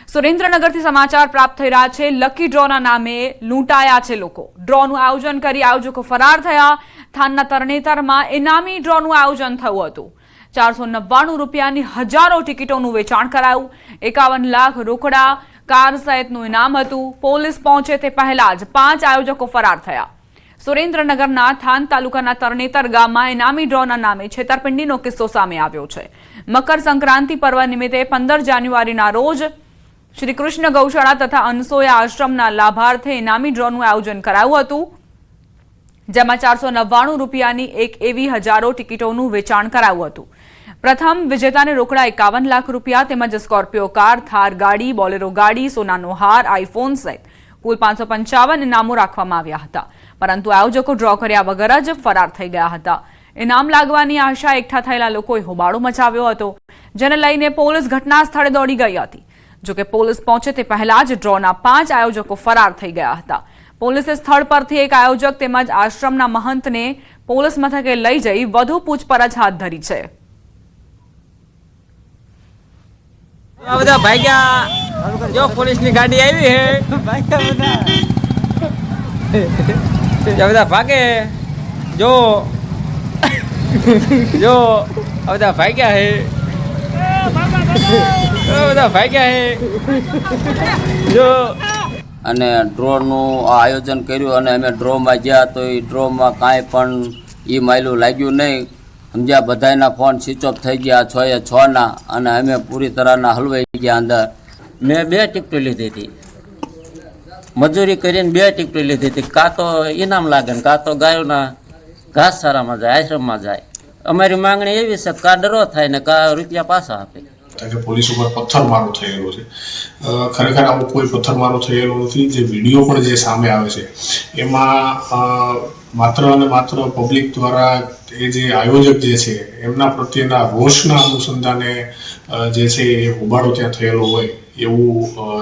સુરેન્દ્રનગરથી સમાચાર પ્રાપ્ત થઈ રહ્યા છે। લકી ડ્રોના નામે લૂંટાયા છે લોકો। ડ્રોનું આયોજન કરી આયોજકો ફરાર થયા। થાનના તરણેતરમાં ઇનામી ડ્રોનું આયોજન થયું હતું। 499 રૂપિયાની હજારો ટિકિટોનું વેચાણ કરાયું। 51 લાખ રોકડા કાર સહિતનું ઇનામ હતું। પોલીસ પહોંચે તે પહેલા જ 5 આયોજકો ફરાર થયા। સુરેન્દ્રનગરના થાન તાલુકાના તરણેતર ગામમાં ઇનામી ડ્રોના નામે છેતરપિંડીનો કિસ્સો સામે આવ્યો છે। મકર સંક્રાંતિ પર્વ નિમિત્તે 15 જાન્યુઆરીના રોજ श्री कृष्ण गौशाला तथा अनसोया आश्रमना लाभार्थे इनामी ड्रोનું આયોજન કરાયું હતું, જેમાં 499 રૂપિયાની એક એવી હજારો ટિકિટોનું વેચાણ કરાયું હતું। પ્રથમ વિજેતાને રોકડા 51 લાખ રૂપિયા તેમજ સ્કોર્પિયો કાર, થાર ગાડી, બોલેરો ગાડી, સોનાનો હાર, આઈફોન સહિત કુલ 555 ઇનામો રાખવામાં આવ્યા હતા, પરંતુ આયોજકો ડ્રો કર્યા વગર જ ફરાર થઈ ગયા હતા। ઇનામ લાગવાની આશા એકઠા થયેલા લોકોએ હોબાળો મચાવ્યો હતો, જેને લઈને પોલીસ ઘટના સ્થળે દોડી ગઈ હતી। જો કે પોલીસ પહોંચે તે પહેલા જ ડ્રોના 5 આયોજકો ફરાર થઈ ગયા હતા। પોલીસે સ્થળ પરથી એક આયોજક તેમજ આશ્રમના મહંતને પોલીસ મથકે લઈ જઈ વધુ પૂછપરછ હાથ ધરી છે। આ બધા ભાગ્યા જો પોલીસની ગાડી આવી છે, બધા ભાગે જો જો આ બધા ભાગ્યા છે। અને ડ્રોનું આયોજન કર્યું અને અમે ડ્રોમાં ગયા તો એ ડ્રોમાં કાંઈ પણ એ માયલું લાગ્યું નહીં। સમજ્યા, બધાના ફોન સ્વિચ ઓફ થઈ ગયા 6 અને અમે પૂરી તરહના હલવાઈ ગયા અંદર। મેં 2 ટિકટો લીધી હતી, મજૂરી કરીને 2 ટિકટો લીધી હતી। કાં તો ઇનામ લાગે ને કાં તો ગાયોના ઘાસચારામાં જાય, આશ્રમમાં જાય। અમારી માંગણી એવી છે કાં ડરો થાય ને કાં રૂપિયા પાછા આપે। કે પોલીસ ઉપર પથ્થરમારો થયેલો છે। ખરેખર આવું કોઈ પથ્થરમારો થયેલો નથી। જે વિડીયો પણ જે સામે આવે છે એમાં માત્ર અને માત્ર પબ્લિક દ્વારા એ જે આયોજક જે છે એમના પ્રત્યેના રોષના અનુસંધાને જે છે એ હોબાળો ત્યાં થયેલો હોય એવું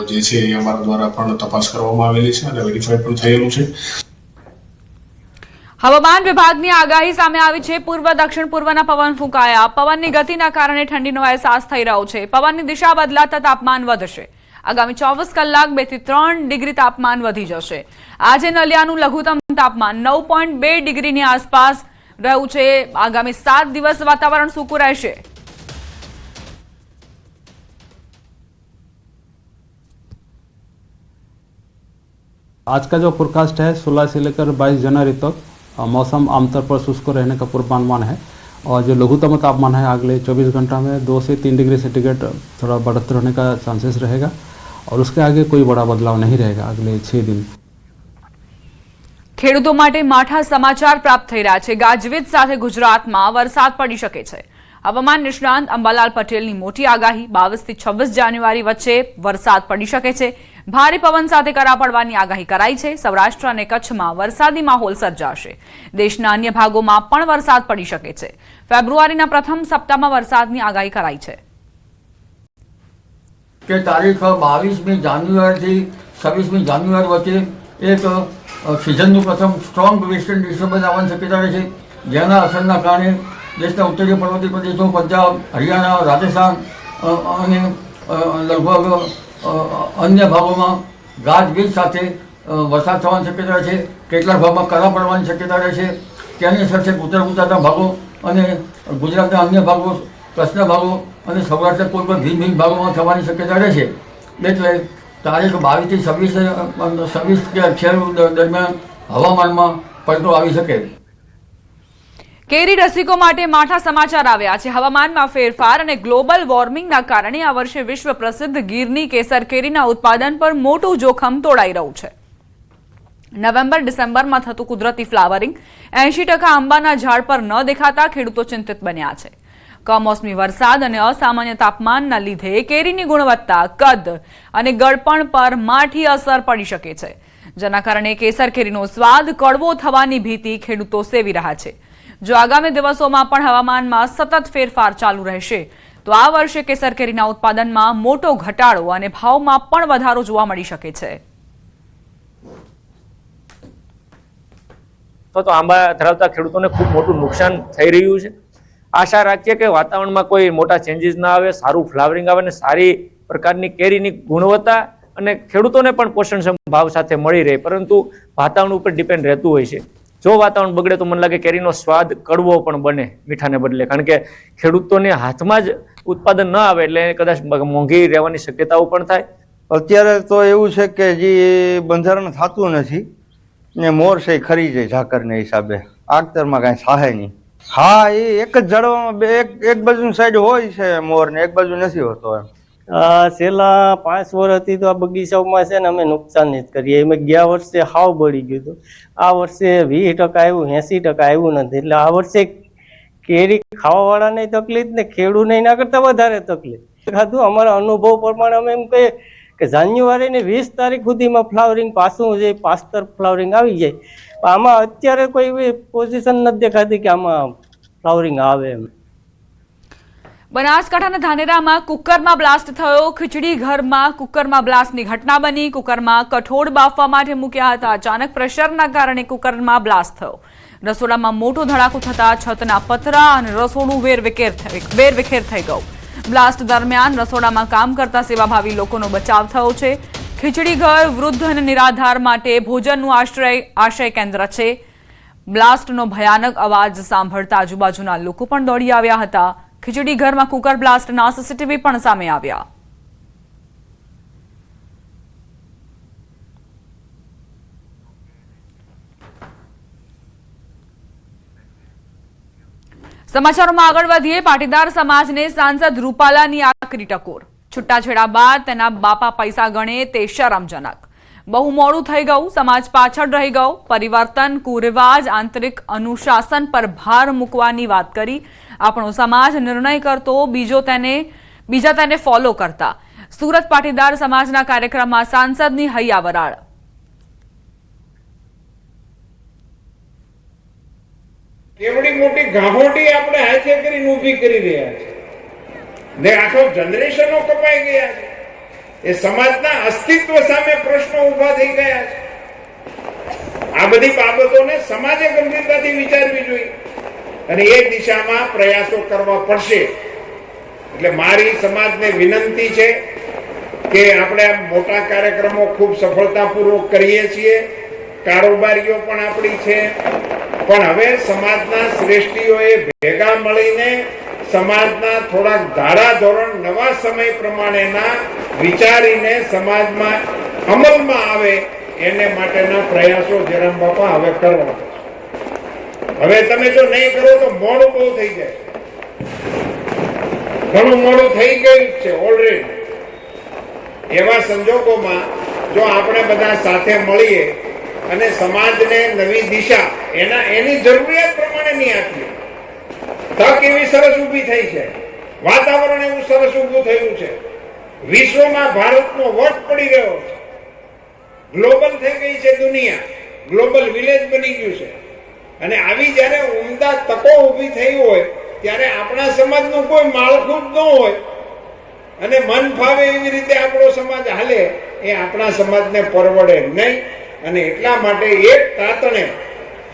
જે છે એ અમારા દ્વારા પણ તપાસ કરવામાં આવેલી છે અને વેરીફાઈ પણ થયેલું છે। હવામાન વિભાગની આગાહી સામે આવી છે। પૂર્વ દક્ષિણ પૂર્વના પવન ફૂંકાયા। પવનની ગતિના કારણે ઠંડીનો અહેસાસ થઈ રહ્યો છે। પવનની દિશા બદલાતા તાપમાન વધશે। આગામી 24 કલાક 2 થી 3 ડિગ્રી તાપમાન વધી જશે। આજે નલિયાનું લઘુત્તમ તાપમાન 9.2 ડિગ્રીની આસપાસ રહ્યું છે। આગામી 7 દિવસ વાતાવરણ સૂકું રહેશે। आज का जो फोरकास्ट है 16 से लेकर 22 जनवरी तक मौसम आमतौर पर शुष्क रहने का पूर्वानुमान है और जो लघुत्तम तापमान है अगले 24 घंटा में 2 से 3 डिग्री सेंटीग्रेड थोड़ा बढ़ते रहने का चांसेस रहेगा और उसके आगे कोई बड़ा बदलाव नहीं रहेगा अगले 6 दिन। ખેડૂતો માટે માઠા સમાચાર પ્રાપ્ત થઈ રહ્યા છે। ગાજવીજ સાથે ગુજરાતમાં વરસાદ પડી શકે છે। હવામાન નિષ્ણાંત અંબાલાલ પટેલની મોટી આગાહી। 22 થી 26 જાન્યુઆરી વચ્ચે વરસાદ પડી શકે છે। ભારે પવન સાથે કરા પડવાની આગાહી કરાઈ છે। સૌરાષ્ટ્ર અને કચ્છમાં વરસાદી માહોલ સર્જાશે। દેશના અન્ય ભાગોમાં પણ વરસાદ પડી શકે છે। ફેબ્રુઆરીના પ્રથમ સપ્તાહમાં વરસાદની આગાહી કરાઈ છે કે તારીખ 22મી જાન્યુઆરીથી 26મી જાન્યુઆરી વચ્ચે એક સિઝનનું પ્રથમ સ્ટ્રોંગ વેસ્ટર્ન ડિસ્ટર્બન્સ આવવાની શક્યતા રહે છે, જેના અસરના કારણે દેશના ઉત્તરીય પર્વતીય પ્રદેશો, પંજાબ, હરિયાણા, રાજસ્થાન અને લગભગ અન્ય ભાગોમાં ગાજવીજ સાથે વરસાદ થવાની શક્યતા રહે છે। કેટલાક ભાગમાં કરા પડવાની શક્યતા રહે છે। તેની અસર છે ઉત્તર ગુજરાતના ભાગો અને ગુજરાતના અન્ય ભાગો, કચ્છના ભાગો અને સૌરાષ્ટ્રના કોઈ પણ ભિન્ન ભિન્ન ભાગોમાં થવાની શક્યતા રહે છે। એટલે તારીખ 22 થી 26 કે 28 દરમિયાન હવામાનમાં પલટો આવી શકે। કેરી રસિકો માટે માઠા સમાચાર આવ્યા છે। હવામાનમાં ફેરફાર અને ગ્લોબલ વોર્મિંગના કારણે આ વર્ષે વિશ્વ પ્રસિદ્ધ ગીરની કેસર કેરીના ઉત્પાદન પર મોટું જોખમ તોડાઈ રહ્યું છે। નવેમ્બર ડિસેમ્બરમાં થતું કુદરતી ફ્લાવરિંગ 80% આંબાના ઝાડ પર ન દેખાતા ખેડૂતો ચિંતિત બન્યા છે। કમોસમી વરસાદ અને અસામાન્ય તાપમાનના લીધે કેરીની ગુણવત્તા, કદ અને ગળપણ પર માઠી અસર પડી શકે છે, જેના કારણે કેસર કેરીનો સ્વાદ કડવો થવાની ભીતિ ખેડૂતો સેવી રહ્યા છે। જો આગામી દિવસોમાં પણ હવામાનમાં સતત ફેરફાર ચાલુ રહેશે તો આ વર્ષે કેસર કેરીના ઉત્પાદનમાં મોટો ઘટાડો અને ભાવમાં પણ વધારો જોવા મળી શકે છે। તો આંબા ધરાવતા ખેડૂતોને ખૂબ મોટું નુકસાન થઈ રહ્યું છે। આશા રાખીએ કે વાતાવરણમાં કોઈ મોટા ચેન્જીસ ના આવે, સારું ફ્લાવરિંગ આવે અને સારી પ્રકારની કેરીની ગુણવત્તા અને ખેડૂતોને પણ પોષણક્ષમ ભાવ સાથે મળી રહે, પરંતુ વાતાવરણ ઉપર ડિપેન્ડ રહેતું હોય છે. જો વાતાવરણ બગડે તો મને લાગે કેરીનો સ્વાદ કડવો પણ બને મીઠાને બદલે, કારણ કે ખેડૂતોને હાથમાં જ ઉત્પાદન ન આવે એટલે કદાચ મોંઘી રહેવાની શક્યતાઓ પણ થાય. અત્યારે તો એવું છે કે જે બંધારણ થતું નથી ને મોર છે ખરી જાય ઝાકરને હિસાબે, આખતરમાં કાંઈ થાય નહીં. હા, એ એક જ ઝાડવામાં એક બાજુ સાઈડ હોય છે મોર ને એક બાજુ નથી હોતો એમ. છેલ્લા 5 વર્ષથી તો આ બગીચાઓમાં છે ને અમે નુકસાન જ કરીએ. એમ ગયા વર્ષે હાવ બળી ગયું હતું, આ વર્ષે 20% આવ્યું, 80% આવ્યું નથી. એટલે આ વર્ષે કેરી ખાવાવાળાને તકલીફ ને ખેડૂતને એના કરતાં વધારે તકલીફ. ખાધું અમારા અનુભવ પ્રમાણે અમે એમ કહીએ કે જાન્યુઆરી ને 20 તારીખ સુધીમાં ફ્લાવરિંગ પાછું જે પાસ્તર ફ્લાવરિંગ આવી જાય. આમાં અત્યારે કોઈ એવી પોઝિશન નથી દેખાતી કે આમાં ફ્લાવરિંગ આવે એમ. બનાસકાંઠાના ધાનેરામાં કુકરમાં બ્લાસ્ટ થયો. ખીચડી ઘરમાં કુકરમાં બ્લાસ્ટની ઘટના બની. કુકરમાં કઠોળ બાફવા માટે મૂક્યા હતા. અચાનક પ્રેશરના કારણે કુકરમાં બ્લાસ્ટ થયો. રસોડામાં મોટો ધડાકો થતા છતના પતરા અને રસોડું વેરવિખેર થઈ ગયું. બ્લાસ્ટ દરમિયાન રસોડામાં કામ કરતા સેવાભાવી લોકોનો બચાવ થયો છે. ખીચડી ઘર વૃદ્ધ અને નિરાધાર માટે ભોજનનું આશ્રય કેન્દ્ર છે. બ્લાસ્ટનો ભયાનક અવાજ સાંભળતા આજુબાજુના લોકો પણ દોડી આવ્યા હતા. ખીચડી ઘરમાં કુકર બ્લાસ્ટના સીસીટીવી પણ સામે આવ્યા. સમાચારોમાં આગળ વધીએ. પાટીદાર સમાજને સાંસદ રૂપાલાની આકરી ટકોર. છૂટાછેડા બાદ તેના બાપા પૈસા ગણે તે શરમજનક. બહુ મોડું થઈ ગયું, સમાજ પાછળ રહી ગયો. પરિવર્તન, કુરિવાજ, આંતરિક અનુશાસન પર ભાર મૂકવાની વાત કરી. આપણો સમાજ નિર્ણય કરતો, બીજા તેને ફોલો કરતા. સુરત પાટીદાર સમાજના કાર્યક્રમમાં સાંસદની હૈયાવરાળ. કેવડી મોટી ગાંભોટી આપણે હાથે કરીને ઊભી કરી રહ્યા છે ને આખો જનરેશનો કપાઈ ગયા છે. એ સમાજના અસ્તિત્વ સામે પ્રશ્નો ઊભા થઈ ગયા છે. આ બધી બાબતોને સમાજે ગંભીરતાથી વિચારવી જોઈએ અને એ દિશામાં પ્રયાસો કરવા પડશે. એટલે મારી સમાજને વિનંતી છે કે આપણે આ મોટા કાર્યક્રમો ખૂબ સફળતાપૂર્વક કરીએ છીએ, કારોબારીઓ પણ આપણી છે, પણ હવે સમાજના શ્રેષ્ઠીઓએ ભેગા મળીને સમાજના થોડાક ધારાધોરણ નવા સમય પ્રમાણેના વિચારીને સમાજમાં અમલમાં આવે એને માટેના પ્રયાસો જયરામ બાપા હવે કરવા. હવે તમે જો નહીં કરો તો મોડું બહુ થઈ જાય. ઘણું મોડું થઈ ગયું છે ઓલરેડી. એવા સંજોગોમાં જો આપણે બધા સાથે મળીએ અને સમાજને નવી દિશા એની જરૂરિયાત પ્રમાણે નહીં આપીએ. તક એવી સરસ ઊભી થઈ છે, વાતાવરણ એવું સરસ ઊભું થયું છે, વિશ્વમાં ભારતનો વટ પડી રહ્યો છે, ગ્લોબલ થઈ ગઈ છે દુનિયા, ગ્લોબલ વિલેજ બની ગયું છે. અને આવી જયારે ઉમદા તકો ઊભી થઈ હોય ત્યારે આપણા સમાજનું કોઈ માળખું જ ન હોય અને મન ફાવે એવી રીતે આપણો સમાજ હાલે એ આપણા સમાજને પરવડે નહીં. અને એટલા માટે એક તાતણે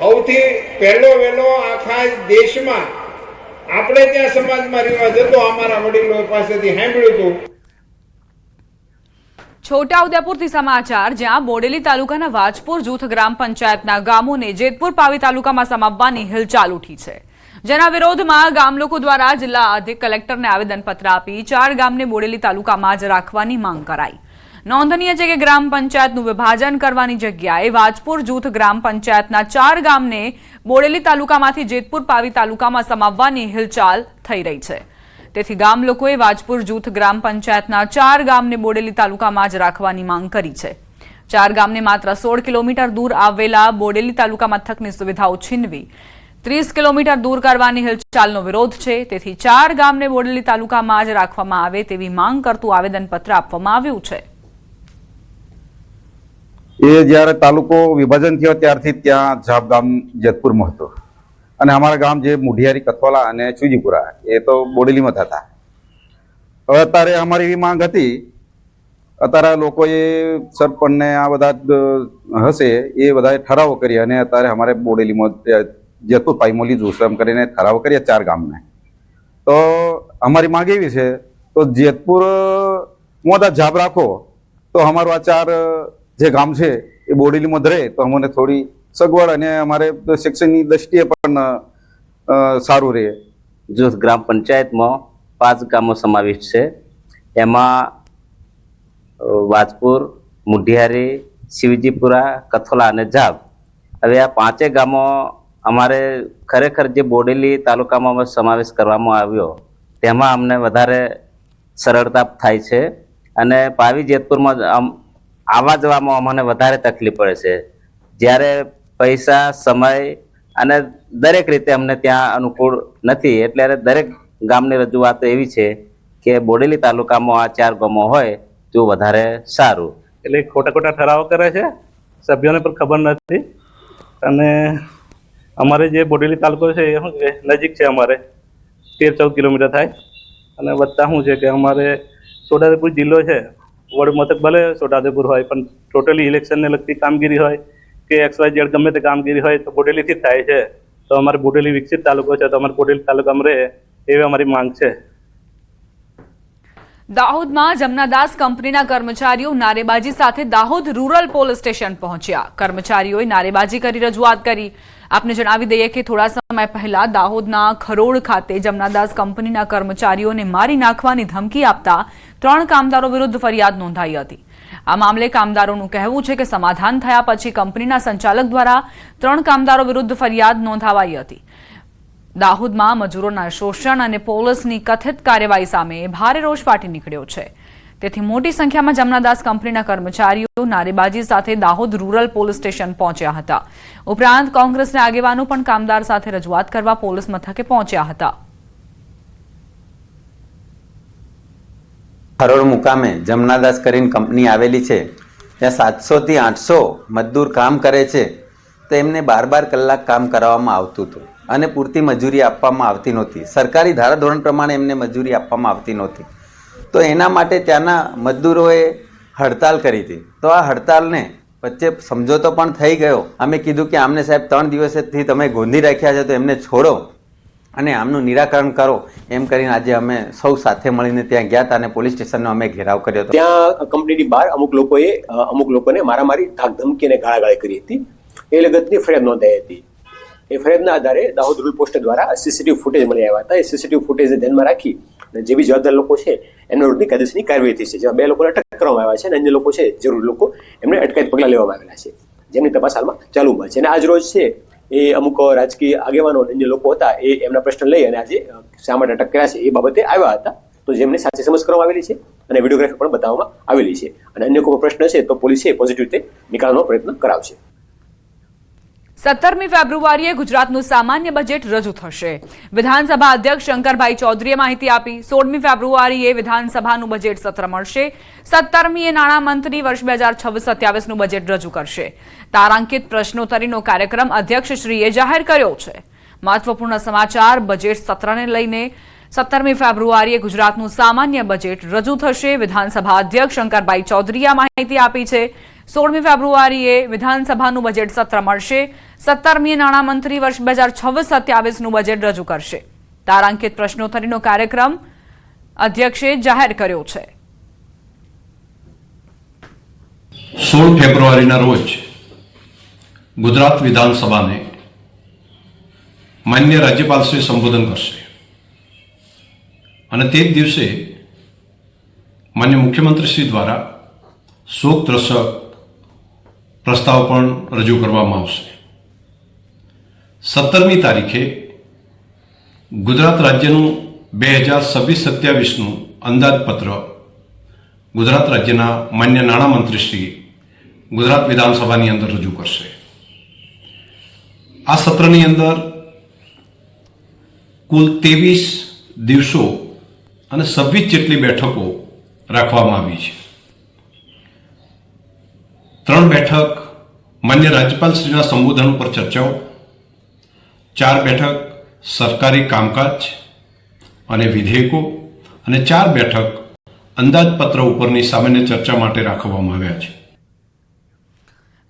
સૌથી પહેલો વહેલો આખા દેશમાં આપણે ત્યાં સમાજમાં રિવાજ હતો, અમારા વડીલો પાસેથી સાંભળ્યું હતું. છોટાઉદેપુરથી સમાચાર, જ્યાં બોડેલી તાલુકાના વાજપુર જૂથ ગ્રામ પંચાયતના ગામોને જેતપુર પાવી તાલુકામાં સમાવવાની હિલચાલ ઉઠી છે. જેના વિરોધમાં ગામ લોકો દ્વારા જિલ્લા અધિક કલેક્ટરને આવેદનપત્ર આપી 4 ગામને બોડેલી તાલુકામાં જ રાખવાની માંગ કરાઈ. નોંધનીય છે કે ગ્રામ પંચાયતનું વિભાજન કરવાની જગ્યાએ વાજપુર જૂથ ગ્રામ પંચાયતના 4 ગામને બોડેલી તાલુકામાંથી જેતપુર પાવી તાલુકામાં સમાવવાની હિલચાલ થઈ રહી છે. તેથી ગામ લોકોએ વાજપુર જૂથ ગ્રામ પંચાયતના 4 ગામને બોડેલી તાલુકામાં જ રાખવાની માંગ કરી છે. 4 ગામને માત્ર 16 કિલોમીટર દૂર આવેલા બોડેલી તાલુકા મથકની સુવિધાઓ છીનવી 30 કિલોમીટર દૂર કરવાની હિલચાલનો વિરોધ છે. તેથી 4 ગામને બોડેલી તાલુકામાં જ રાખવામાં આવે તેવી માંગ કરતું આવેદનપત્ર આપવામાં આવ્યું છે. એ જ્યારે તાલુકો વિભાજન થયો ત્યારથી ત્યાં ઝાપ ગામ જેતપુરમાં હતું અને અમારા ગામ જે મુઢિયારી, કથવાલા અને ચુજીપુરા એ તો બોડેલીમાં હતા. હવે અત્યારે અમારી એવી માંગ હતી, અત્યારે લોકોએ સરપંચને આ બધા હશે એ બધાએ ઠરાવો કરી અને અત્યારે અમારે બોડેલીમાં જેતપુર પાઈમાં લીધું છે એમ કરીને ઠરાવો કરીએ 4 ગામને. તો અમારી માંગ એવી છે તો જેતપુર મોટા જાબ રાખો તો અમારું આ 4 જે ગામ છે એ બોડેલીમાં જ રહે તો અમને થોડી સગવડ અને અમારે શિક્ષણની દ્રષ્ટિએ પણ સારું રહે. જૂથ ગ્રામ પંચાયતમાં 5 ગામો સમાવિષ્ટ છે. એમાં વાજપુર, મુઢિયારી, શિવજીપુરા, કથોલા અને જાબ. હવે આ 5 ગામો અમારે ખરેખર જે બોડેલી તાલુકામાં સમાવેશ કરવામાં આવ્યો તેમાં અમને વધારે સરળતા થાય છે અને પાવી જેતપુરમાં આવવા જવામાં અમને વધારે તકલીફ પડે છે. જ્યારે પૈસા, સમય અને દરેક રીતે અમને ત્યાં અનુકૂળ નથી. એટલે દરેક ગામની રજૂઆત એવી છે કે બોડેલી તાલુકામાં આ 4 ગામો હોય તો વધારે સારું. એટલે ખોટા ઠરાવો કરે છે, સભ્યોને પણ ખબર નથી. અને અમારે જે બોડેલી તાલુકો છે એ શું છે નજીક છે, અમારે 13-14 કિલોમીટર થાય. અને વત્તા શું છે કે અમારે છોટાઉદેપુર જિલ્લો છે, વડ મથક ભલે છોટાઉદેપુર હોય પણ ટોટલી ઇલેક્શનને લગતી કામગીરી હોય કે XYZ ગમે તે કામગીરી હોય તો બોડેલીથી જ થાય છે. તો અમારે બોડેલી વિકસિત તાલુકો છે તો અમારે બોડેલી તાલુકામાં રહે એવી અમારી માંગ છે. દાહોદમાં જમનાદાસ કંપનીના કર્મચારીઓ નારેબાજી સાથે દાહોદ રૂરલ પોલીસ સ્ટેશન પહોંચ્યા. કર્મચારીઓએ નારેબાજી કરી રજૂઆત કરી. આપને જણાવી દઈએ કે થોડા સમય પહેલા દાહોદના ખરોડ ખાતે જમનાદાસ કંપનીના કર્મચારીઓને મારી નાખવાની ધમકી આપતા 3 કામદારો વિરુદ્ધ ફરિયાદ નોંધાઈ હતી. આ મામલે કામદારોનું કહેવું છે કે સમાધાન થયા પછી કંપનીના સંચાલક દ્વારા 3 કામદારો વિરુદ્ધ ફરિયાદ નોંધાવાઈ હતી. દાહોદમાં મજૂરોના શોષણ અને પોલીસની કથિત કાર્યવાહી સામે ભારે રોષ ફાટી નીકળ્યો છે. તેથી મોટી સંખ્યામાં જમનાદાસ કંપનીના કર્મચારીઓ નારેબાજી સાથે દાહોદ રૂરલ પોલીસ સ્ટેશન પહોંચ્યા હતા. ઉપરાંત કોંગ્રેસના આગેવાનો પણ કામદાર સાથે રજૂઆત કરવા પોલીસ મથકે પહોંચ્યા હતા. ખરોડ મુકામે જમનાદાસ કરીને કંપની આવેલી છે. ત્યાં 700 થી 800 મજદૂર કામ કરે છે તો એમને 12 કલાક કામ કરાવવામાં આવતું હતું અને પૂરતી મજૂરી આપવામાં આવતી નહોતી. સરકારી ધારાધોરણ પ્રમાણે એમને મજૂરી આપવામાં આવતી નહોતી. તો એના માટે ત્યાંના મજદૂરોએ હડતાલ કરી હતી. તો આ હડતાલને વચ્ચે સમજોતો પણ થઈ ગયો. અમે કીધું કે આમને સાહેબ 3 દિવસથી તમે ગોંધી રાખ્યા છે તો એમને છોડો અને આમનું નિરાકરણ કરો એમ કરીને આજે અમે સૌ સાથે મળીને ત્યાં ગયા હતા અને પોલીસ સ્ટેશનનો અમે ઘેરાવ કર્યો હતો. ત્યાં કંપનીની બહાર અમુક લોકોને મારામારી, ધાકધમકી અને ગાળાગાળી કરી હતી. એ લગતની ફરિયાદ નોંધાઈ હતી. એ ફરિયાદના આધારે દાહોદ રૂરલ પોસ્ટ દ્વારા સીસીટીવી ફૂટેજ મળી આવ્યા હતા. એ સીસીટીવી ફૂટેજને ધ્યાનમાં રાખી અને જે બી જવાબદાર લોકો છે એમના વિરુદ્ધની કાયદેસરની કાર્યવાહી થઈ છે. જેમાં 2 લોકોને અટક કરવામાં આવ્યા છે અને અન્ય લોકો છે જરૂરી લોકો એમને અટકાયત પગલાં લેવામાં આવેલા છે, જેમની તપાસ હાલમાં ચાલુમાં છે. અને આજ રોજ છે એ અમુક રાજકીય આગેવાનો અન્ય લોકો હતા એ એમના પ્રશ્ન લઈ અને આજે શા માટે અટક કર્યા છે એ બાબતે આવ્યા હતા. તો જેમને સાચી સમજ કરવામાં આવેલી છે અને વિડીયોગ્રાફી પણ બતાવવામાં આવેલી છે. અને અન્ય કોઈ પ્રશ્ન છે તો પોલીસે પોઝિટિવ રીતે નિકાલનો પ્રયત્ન કરાવશે. 17મી ફેબ્રુઆરીએ ગુજરાતનું સામાન્ય બજેટ રજૂ થશે. વિધાનસભા અધ્યક્ષ શંકરભાઈ ચૌધરીએ માહિતી આપી. 16મી ફેબ્રુઆરીએ વિધાનસભાનું બજેટ સત્ર મળશે. 17મીએ નાણામંત્રી વર્ષ 2026-27નું બજેટ રજૂ કરશે. તારાંકિત પ્રશ્નોત્તરીનો કાર્યક્રમ અધ્યક્ષશ્રીએ જાહેર કર્યો છે. મહત્વપૂર્ણ સમાચાર બજેટ સત્રને લઈને 17મી ફેબ્રુઆરીએ ગુજરાતનું સામાન્ય બજેટ રજૂ થશે. વિધાનસભા અધ્યક્ષ શંકરભાઈ ચૌધરીએ માહિતી આપી છે. 16મી ફેબ્રુઆરીએ વિધાનસભાનું બજેટ સત્ર મળશે. 17મીએ નાણામંત્રી વર્ષ 2026-27નું બજેટ રજૂ કરશે. તારાંકિત પ્રશ્નોત્તરીનો કાર્યક્રમ અધ્યક્ષે જાહેર કર્યો છે. 16 ફેબ્રુઆરીના રોજ ગુજરાત વિધાનસભાને માન્ય રાજ્યપાલશ્રી સંબોધન કરશે અને તે જ દિવસે માન્ય મુખ્યમંત્રીશ્રી દ્વારા શોકદ્રસ્ત પ્રસ્તાવ પણ રજૂ કરવામાં આવશે. 17મી તારીખે ગુજરાત રાજ્યનું 2026-27નું અંદાજપત્ર ગુજરાત રાજ્યના માન્ય નાણામંત્રીશ્રી ગુજરાત વિધાનસભાની અંદર રજૂ કરશે. આ સત્રની અંદર કુલ 23 દિવસો અને 26 જેટલી બેઠકો રાખવામાં આવી છે. 3 બેઠક માન્ય રાજ્યપાલશ્રીના સંબોધન ઉપર ચર્ચાઓ, 4 બેઠક સરકારી કામકાજ અને વિધેયકો અને 4 બેઠક અંદાજપત્ર ઉપરની સામાન્ય ચર્ચા માટે રાખવામાં આવ્યા છે.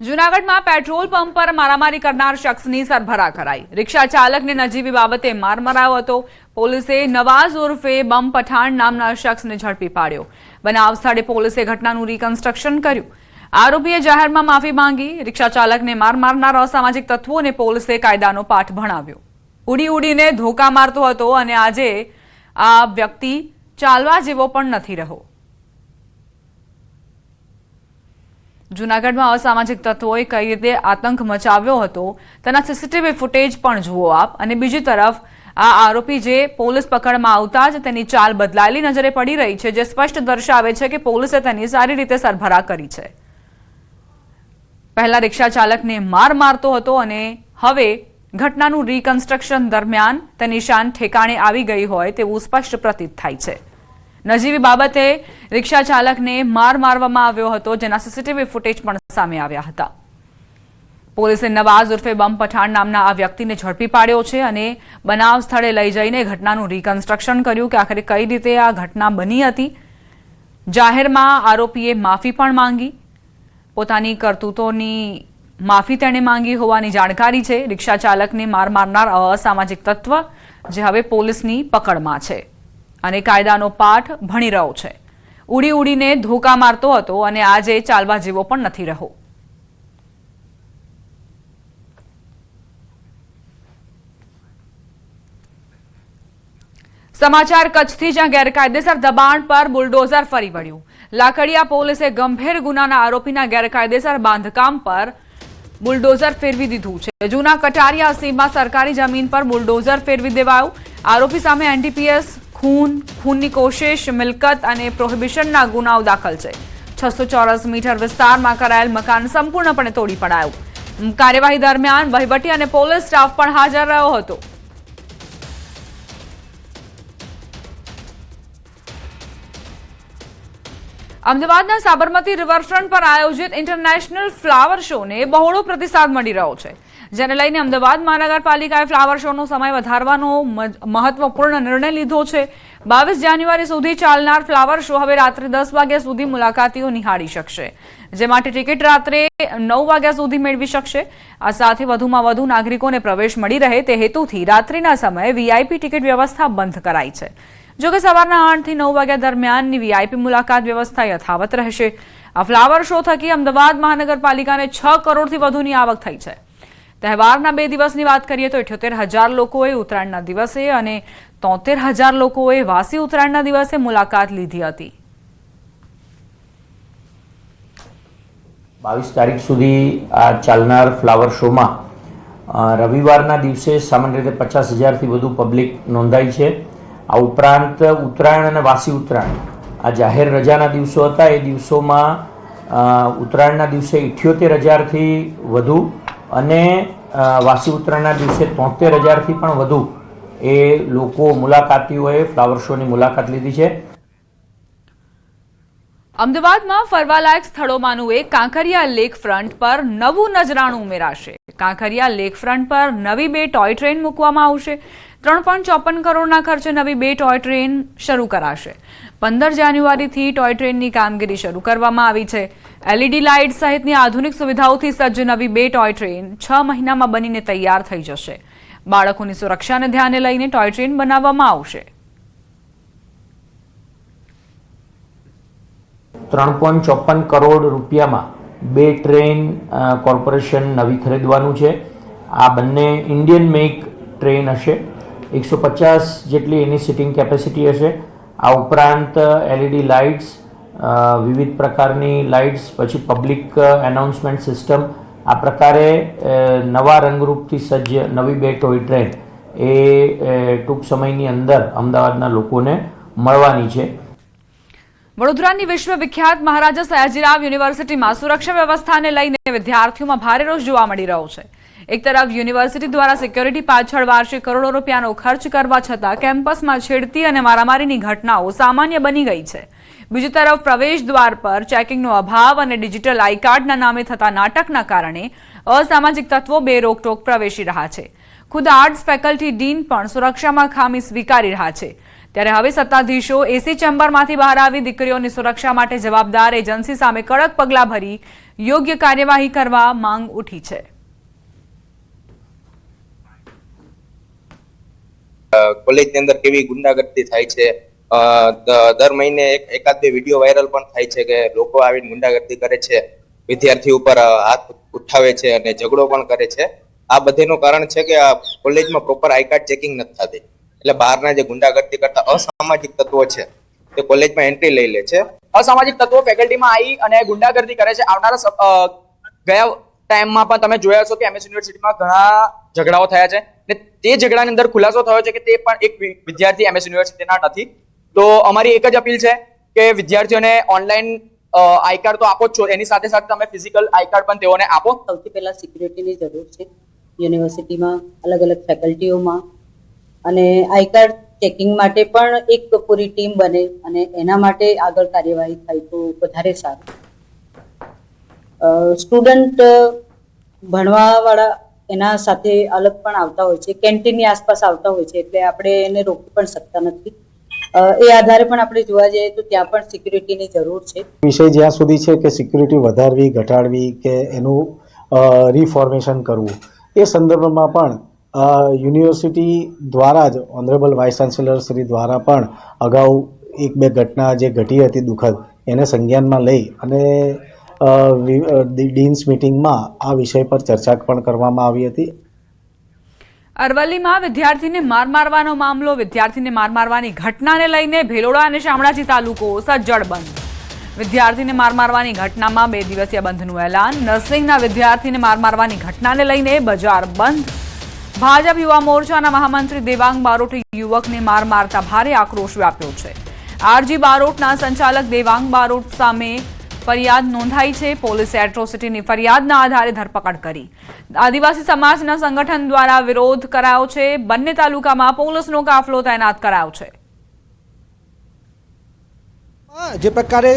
જૂનાગઢમાં પેટ્રોલ પંપ પર મારામારી કરનાર શખ્સની સરભરા કરાઈ. રિક્ષા ચાલકને નજીવી બાબતે માર મરાયો હતો. પોલીસે નવાઝ ઉર્ફે બમ પઠાણ નામના શખ્સને ઝડપી પાડ્યો. બનાવ સ્થળે પોલીસે ઘટનાનું રિકન્સ્ટ્રક્શન કર્યું. આરોપીએ જાહેરમાં માફી માંગી. રિક્ષા ચાલકને માર મારનાર અસામાજિક તત્વોને પોલીસે કાયદાનો પાઠ ભણાવ્યો. ઉડી ઉડીને ધોકા મારતો હતો અને આજે આ વ્યક્તિ ચાલવા જેવો પણ નથી રહ્યો. જૂનાગઢમાં અસામાજિક તત્વોએ કઈ રીતે આતંક મચાવ્યો હતો તેના સીસીટીવી ફૂટેજ પણ જુઓ આપ. અને બીજી તરફ આ આરોપી જે પોલીસ પકડમાં આવતા જ તેની ચાલ બદલાયેલી નજરે પડી રહી છે, જે સ્પષ્ટ દર્શાવે છે કે પોલીસે તેની સારી રીતે સરભરા કરી છે. પહેલા રિક્ષા ચાલકને માર મારતો હતો અને હવે ઘટનાનું રિકન્સ્ટ્રક્શન દરમિયાન તેની શાન ઠેકાણે આવી ગઈ હોય તેવું સ્પષ્ટ પ્રતીત થાય છે. નજીવી બાબતે રિક્ષા ચાલકને માર મારવામાં આવ્યો હતો, જેના સીસીટીવી ફૂટેજ પણ સામે આવ્યા હતા. પોલીસે નવાઝ ઉર્ફે બમ પઠાણ નામના આ વ્યક્તિને ઝડપી પાડ્યો છે અને બનાવ સ્થળે લઈ જઈને ઘટનાનું રિકન્સ્ટ્રક્શન કર્યું કે આખરે કઈ રીતે આ ઘટના બની હતી. જાહેરમાં આરોપીએ માફી પણ માંગી. પોતાની કરતૂતોની માફી તેણે માંગી હોવાની જાણકારી છે. રિક્ષા ચાલકને માર મારનાર અસામાજિક તત્વ જે હવે પોલીસની પકડમાં છે અને કાયદાનો પાઠ ભણી રહ્યો છે. ઉડી ઉડીને ધોકા મારતો હતો અને આજે ચાલવા જેવો પણ નથી રહ્યો. સમાચાર કચ્છથી, જ્યાં ગેરકાયદેસર દબાણ પર બુલડોઝર ફરી વળ્યું. લાકડિયા પોલીસે ગંભીર ગુનાના આરોપીના ગેરકાયદેસર બાંધકામ પર બુલડોઝર ફેરવી દીધું છે. જૂના કટારિયા સીમમાં સરકારી જમીન પર બુલડોઝર ફેરવી દેવાયું. આરોપી સામે એનડીપીએસ ખૂનની કોશિશ, મિલકત અને પ્રોહિબિશનના ગુનાઓ દાખલ છે. 600 ચોરસ મીટર વિસ્તારમાં કરાયેલ મકાન સંપૂર્ણપણે તોડી પડાયું. કાર્યવાહી દરમિયાન વહીવટી અને પોલીસ સ્ટાફ પણ હાજર રહ્યો હતો. અમદાવાદના સાબરમતી રિવરફ્રન્ટ પર આયોજિત ઇન્ટરનેશનલ ફ્લાવર શોને બહોળો પ્રતિસાદ મળી રહ્યો છે, જેને લઈને અમદાવાદ મહાનગરપાલિકાએ ફ્લાવર શોનો સમય વધારવાનો મહત્વપૂર્ણ નિર્ણય લીધો છે. 22 જાન્યુઆરી સુધી ચાલનાર ફ્લાવર શો હવે રાત્રે 10 વાગ્યા સુધી મુલાકાતીઓ નિહાળી શકશે, જે માટે ટિકિટ રાત્રે 9 વાગ્યા સુધી મેળવી શકશે. આ સાથે વધુમાં વધુ નાગરિકોને પ્રવેશ મળી રહે તે હેતુથી રાત્રિના સમયે વીઆઈપી ટિકિટ વ્યવસ્થા બંધ કરાઈ છે. જોકે સવારના 8 થી 9 વાગ્યા દરમિયાનની વીઆઈપી મુલાકાત વ્યવસ્થા યથાવત રહેશે. આ ફ્લાવર શો થકી અમદાવાદ મહાનગરપાલિકાને 6 કરોડથી વધુની આવક થઈ છે. તહેવારના 2 દિવસની વાત કરીએ તો 78,000 લોકોએ ઉત્તરાયણના દિવસે અને 73,000 લોકોએ વાસી ઉત્તરાયણના દિવસે મુલાકાત લીધી હતી. 22 તારીખ સુધી આ ચાલનાર ફ્લાવર શોમાં રવિવારના દિવસે સામાન્ય રીતે 50,000થી વધુ પબ્લિક નોંધાઈ છે. આ ઉપરાંત ઉત્તરાયણ અને વાસી ઉત્તરાયણ આ જાહેર રજાના દિવસો હતા. એ દિવસોમાં ઉત્તરાયણના દિવસે 78,000થી વધુ અને વાસી ઉત્તરાયણના દિવસે 73,000થી પણ વધુ એ લોકો મુલાકાતીઓએ ફ્લાવર શોની મુલાકાત લીધી છે. અમદાવાદમાં ફરવાલાયક સ્થળોમાંનું એક કાંકરિયા લેક ફ્રન્ટ પર નવું નજરાણું ઉમેરાશે. કાંકરિયા લેક ફ્રન્ટ પર નવી 2 ટોય ટ્રેન મૂકવામાં આવશે. 3.54 કરોડના ખર્ચે નવી 2 ટોય ટ્રેન શરૂ કરાશે. 15 જાન્યુઆરીથી ટોય ટ્રેનની કામગીરી શરૂ કરવામાં આવી છે. એલઈડી લાઇટ સહિતની આધુનિક સુવિધાઓથી સજ્જ નવી 2 ટોય ટ્રેન 6 મહિનામાં બનીને તૈયાર થઈ જશે. બાળકોની સુરક્ષાને ધ્યાને લઈને ટોય ટ્રેન બનાવવામાં આવશે. 3.54 કરોડ રૂપિયામાં 2 ટ્રેન કોર્પોરેશન નવી ખરીદવાનું છે. આ બંને ઇન્ડિયન મેક ટ્રેન હશે. 150 જેટલી એની સિટિંગ કેપેસિટી હશે. આ ઉપરાંત એલઈડી લાઇટ્સ, વિવિધ પ્રકારની લાઇટ્સ, પછી પબ્લિક એનાઉન્સમેન્ટ સિસ્ટમ, આ પ્રકારે નવા રંગરૂપથી સજ્જ નવી 2 ટોય ટ્રેન એ ટૂંક સમયની અંદર અમદાવાદના લોકોને મળવાની છે. વડોદરાની વિશ્વવિખ્યાત મહારાજા સયાજીરાવ યુનિવર્સિટીમાં સુરક્ષા વ્યવસ્થાને લઈને વિદ્યાર્થીઓમાં ભારે રોષ જોવા મળી રહ્યો છે. એક તરફ યુનિવર્સિટી દ્વારા સિક્યોરિટી પાછળ વાર્ષિક કરોડો રૂપિયાનો ખર્ચ કરવા છતાં કેમ્પસમાં છેડતી અને મારામારીની ઘટનાઓ સામાન્ય બની ગઈ છે. બીજી તરફ પ્રવેશ દ્વાર પર ચેકિંગનો અભાવ અને ડિજિટલ આઈ કાર્ડના નામે થતા નાટકના કારણે અસામાજિક તત્વો બેરોકટોક પ્રવેશી રહ્યા છે. ખુદ આર્ટ્સ ફેકલ્ટી ડીન પણ સુરક્ષામાં ખામી સ્વીકારી રહ્યા છે. ત્યારે હવે સત્તાધીશો એસી ચેમ્બરમાંથી બહાર આવી દીકરીઓની સુરક્ષા માટે જવાબદાર એજન્સી સામે કડક પગલાં ભરી યોગ્ય કાર્યવાહી કરવા માંગ ઉઠી છે. કોલેજની અંદર કેવી ગુંડાગર્દી થાય છે, દર મહિને એકાદ બે વિડીયો વાયરલ પણ થાય છે કે લોકો આવીને ગુંડાગર્દી કરે છે, વિદ્યાર્થી ઉપર હાથ ઉઠાવે છે અને ઝઘડો પણ કરે છે. આ બધેનું કારણ છે કે આ કોલેજમાં પ્રોપર આઈ કાર્ડ ચેકિંગ નથી થતી, એટલે બહારના જે ગુંડાગર્દી કરતા અસામાજિક તત્વો છે તે કોલેજમાં એન્ટ્રી લઈ લે છે. અસામાજિક તત્વો ફેકલ્ટીમાં આવી અને ગુંડાગર્દી કરે છે. આવનારા ગયા ટાઈમમાં પણ તમે જોયા છો કે એમએસ યુનિવર્સિટીમાં ઘણા ઝઘડાઓ થયા છે ને તે ઝઘડાની અંદર ખુલાસો થયો છે કે તે પણ એક વિદ્યાર્થી એમએસ યુનિવર્સિટીના નથી. તો અમારી એક જ અપીલ છે કે વિદ્યાર્થીઓને ઓનલાઈન આઈ કાર્ડ તો આપો જ છો, એની સાથે સાથે તમે ફિઝિકલ આઈ કાર્ડ પણ તેઓને આપો. સૌથી પહેલા સિક્યુરિટીની જરૂર છે યુનિવર્સિટીમાં, અલગ અલગ ફેકલ્ટીઓમાં, અને આઈ કાર્ડ ચેકિંગ માટે પણ એક પૂરી ટીમ બને અને એના માટે આગળ કાર્યવાહી થાય તો વધારે સારું. સ્ટુડન્ટ ભણવાવાળા એના સાથે અલગ પણ આવતા હોય છે, કેન્ટીનની આસપાસ આવતા હોય છે, એટલે આપણે એને રોકી પણ શકતા નથી. એ આધારે પણ આપણે જોવા જઈએ તો ત્યાં પણ સિક્યુરિટીની જરૂર છે. વિષય જ્યાં સુધી છે કે સિક્યુરિટી વધારવી, ઘટાડવી કે એનું રિફોર્મેશન કરવું, એ સંદર્ભમાં પણ યુનિવર્સિટી દ્વારા જ ઓનરેબલ વાઇસ ચાન્સેલર શ્રી દ્વારા પણ અગાઉ એક બે ઘટના જે ઘટી હતી દુઃખદ, એને સંજ્ઞાનમાં લઈ અને ડીન્સ મિટિંગમાં આ વિષય પર ચર્ચા પણ કરવામાં આવી હતી. અરવલ્લીમાં વિદ્યાર્થીને માર મારવાનો મામલો. વિદ્યાર્થીને માર મારવાની ઘટનાને લઈને ભેલોડા અને શામળાજી તાલુકો સજ્જડ બંધ. વિદ્યાર્થીને માર મારવાની ઘટનામાં 2 દિવસીય બંધનું એલાન. નર્સિંગના વિદ્યાર્થીને માર મારવાની ઘટનાને લઈને બજાર બંધ. ભાજપ યુવા મોરચાના મહામંત્રી દેવાંગ બારોટે યુવકને માર મારતા ભારે આક્રોશ વ્યાપ્યો છે. આરજી બારોટના સંચાલક દેવાંગ બારોટ સામે ફરિયાદ નોંધાઈ છે. પોલીસે એટ્રોસિટીની ફરિયાદના આધારે ધરપકડ કરી. આદિવાસી સમાજના સંગઠન દ્વારા વિરોધ કરાયો છે. બંને તાલુકામાં પોલીસનો કાફલો તૈનાત કરાયો છે. જે પ્રકારે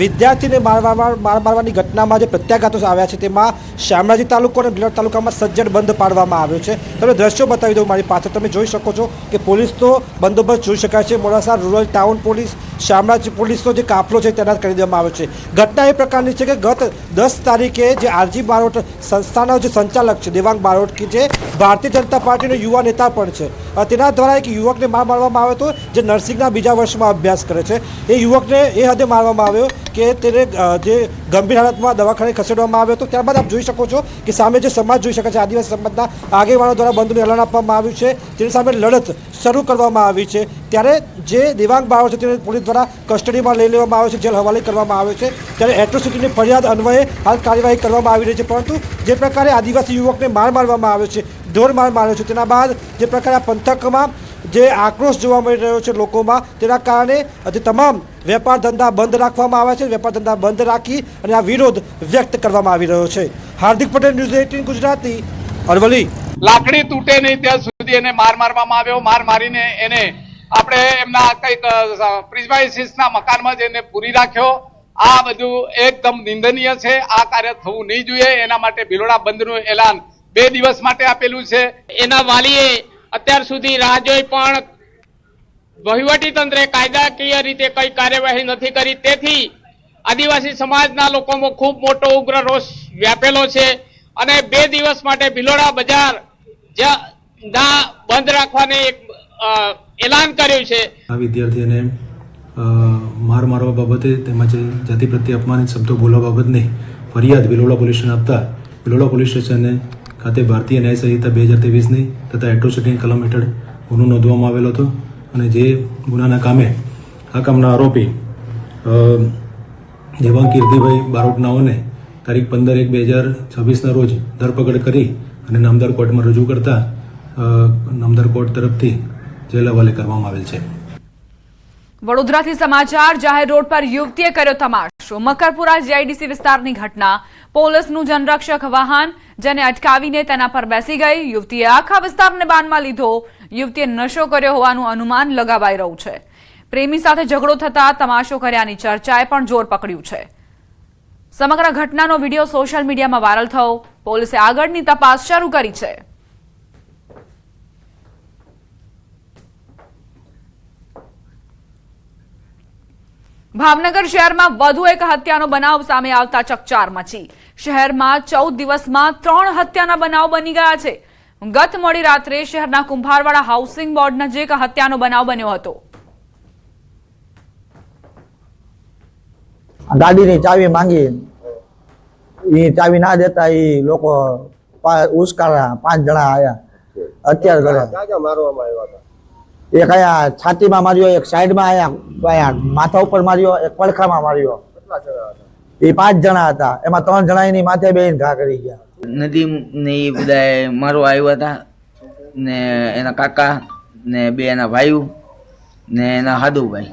વિદ્યાર્થીને મારવાની ઘટનામાં જે પ્રત્યાઘાતો આવ્યા છે તેમાં શામળાજી તાલુકો અને ભિલોડ તાલુકામાં સજ્જડ બંધ પાડવામાં આવ્યો છે. તમે દ્રશ્યો બતાવી દઉં મારી પાછળ, તમે જોઈ શકો છો કે પોલીસનો બંદોબસ્ત જોઈ શકાય છે. Modasa rural town police, Shamlaji પોલીસનો જે કાફલો છે તૈનાત કરી દેવામાં આવ્યો છે. ઘટના એ પ્રકારની છે કે ગત 10 તારીખે જે આરજી બારોટ સંસ્થાના જે સંચાલક છે દેવાંગ બારોટ, કે જે ભારતીય જનતા પાર્ટીનો યુવા નેતા પણ છે, તેના દ્વારા એક યુવકને મારવામાં આવ્યો હતો જે નર્સિંગના બીજા વર્ષમાં અભ્યાસ કરે છે. એ યુવકને એ હદે મારવામાં આવ્યો કે તેને જે ગંભીર હાલતમાં દવાખાને ખસેડવામાં આવ્યો હતો. ત્યારબાદ આપ જોઈ શકો છો કે સામે જે સમાજ જોઈ શકે છે, આદિવાસી સમાજના આગેવાનો દ્વારા બંધનું એલાન આપવામાં આવ્યું છે, તેની સામે લડત શરૂ કરવામાં આવી છે. ત્યારે જે દેવાંગ બારોટ છે તેને પોલીસ દ્વારા કસ્ટડીમાં લઈ લેવામાં આવ્યો છે, જેલ હવાલે કરવામાં આવ્યો છે. ત્યારે એટ્રોસિટીની ફરિયાદ અન્વયે હાલ કાર્યવાહી કરવામાં આવી રહી છે. પરંતુ જે પ્રકારે આદિવાસી યુવકને મારવામાં આવ્યો છે, ઢોર માર્યો છે, તેના બાદ જે પ્રકારે આ પંથકમાં જે આક્રોશ જોવા મળી રહ્યો છે લોકોમાં, તેના કારણે જે તમામ વેપાર ધંધા બંધ રાખવામાં આવ્યા છે. વેપાર ધંધા બંધ રાખી અને આ વિરોધ વ્યક્ત કરવામાં આવી રહ્યો છે. હાર્દિક પટેલ, ન્યૂઝ 18 ગુજરાતી, અરવલ્લી. લાકડી તૂટે નહીં ત્યાં સુધી એને મારવામાં આવ્યો. માર મારીને એને આપણે એમના કંઈક પ્રિઝમાઇસીસના મકાનમાં જઈને પૂરી રાખ્યો. આ બધું એકદમ નિંદનીય છે. આ કાર્ય થવું નહીં જોઈએ. એના માટે ભિલોડા બંધનું એલાન 2 દિવસ માટે આપેલું છે. એના વાલીએ અત્યાર સુધી રાહ જોઈ પણ વહીવટી તંત્રે કાયદાકીય રીતે કઈ કાર્યવાહી નથી કરી. તેથી આદિવાસી સમાજના લોકોમાં ખૂબ મોટો ઉગ્ર રોષ વ્યાપેલો છે અને 2 દિવસ માટે ભિલોડા બજાર બંધ રાખવાને એક એલાન કર્યું છે. આ વિદ્યાર્થીઓને મારવા બાબતે તેમજ જાતિ પ્રત્યે અપમાનિત શબ્દો બોલવા બાબતની ફરિયાદ ભિલોડા પોલીસ સ્ટેશન આપતા ભિલોડા પોલીસ સ્ટેશને ખાતે ભારતીય ન્યાય સંહિતા 2023ની તથા એટ્રોસિટી કલમ હેઠળ ગુનો નોંધવામાં આવેલો હતો. અને જે ગુનાના કામે આ કામના આરોપી દેવાંગ કીર્તિભાઈ બારોટનાઓને તારીખ 15/1/2026ના રોજ ધરપકડ કરી અને નામદાર કોર્ટમાં રજૂ કરતા નામદાર કોર્ટ તરફથી જેલ હવાલે કરવામાં આવેલ છે. વડોદરાથી સમાચાર. જાહેર રોડ પર યુવતીએ કર્યો તમાશો. મકરપુરા જીઆઈડીસી વિસ્તારની ઘટના. પોલીસનું જનરક્ષક વાહન જેને અટકાવીને તેના પર બેસી ગઈ. યુવતીએ આખા વિસ્તારને બાનમાં લીધો. યુવતીએ નશો કર્યો હોવાનું અનુમાન લગાવાઈ રહ્યું છે. પ્રેમી સાથે ઝઘડો થતા તમાશો કર્યાની ચર્ચાએ પણ જોર પકડ્યું છે. સમગ્ર ઘટનાનો વિડીયો સોશિયલ મીડિયામાં વાયરલ થયો. પોલીસે આગળની તપાસ શરૂ કરી છે. ભાવનગર શહેરમાં વધુ એક હત્યાનો બનાવ સામે આવતા ચકચાર મચી. શહેરમાં 14 દિવસમાં 3 હત્યાના બનાવ બની ગયા છે. ગત મોડી રાત્રે શહેરના કુંભારવાડા હાઉસિંગ બોર્ડ નજીક હત્યાનો બનાવ બન્યો હતો. ગાડીની ચાવી માંગી, એ ચાવી ના દેતા એ લોકો ઉશ્કારા 5 જણા આયા. અત્યારે ઘરે એક આયા છાતીમાં માર્યો, એક સાઈડમાં આયા, માથા ઉપર માર્યો, એક પડખામાં માર્યો. એ 5 જણા હતા, એમાં 3 જણા એની માથે બેહીને ઘા કરી ગયા. નદીમ ને એ બધા મારવા આવ્યા હતા ને એના કાકા ને 2 એના ભાઈઓ ને એના હાદુભાઈ.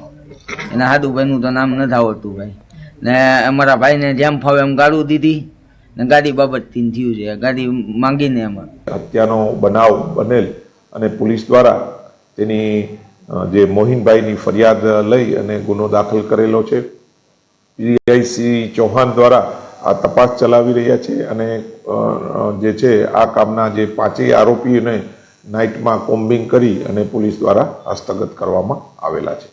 એના હાદુભાઈનું તો નામ નથી આવડતું ભાઈ. ને અમારા ભાઈને જેમ ફાવે એમ ગાળું દીધી ને ગાડી બાબતથી થયું છે. ગાડી માંગીને એમાં હત્યાનો બનાવ બનેલ અને પોલીસ દ્વારા તેની જે મોહિનભાઈની ફરિયાદ લઈ અને ગુનો દાખલ કરેલો છે. પીઆઈસી ચૌહાણ દ્વારા આ તપાસ ચલાવી રહ્યા છે અને જે છે આ કામના જે 5 આરોપીઓને નાઇટમાં કોમ્બિંગ કરી અને પોલીસ દ્વારા હસ્તગત કરવામાં આવેલા છે.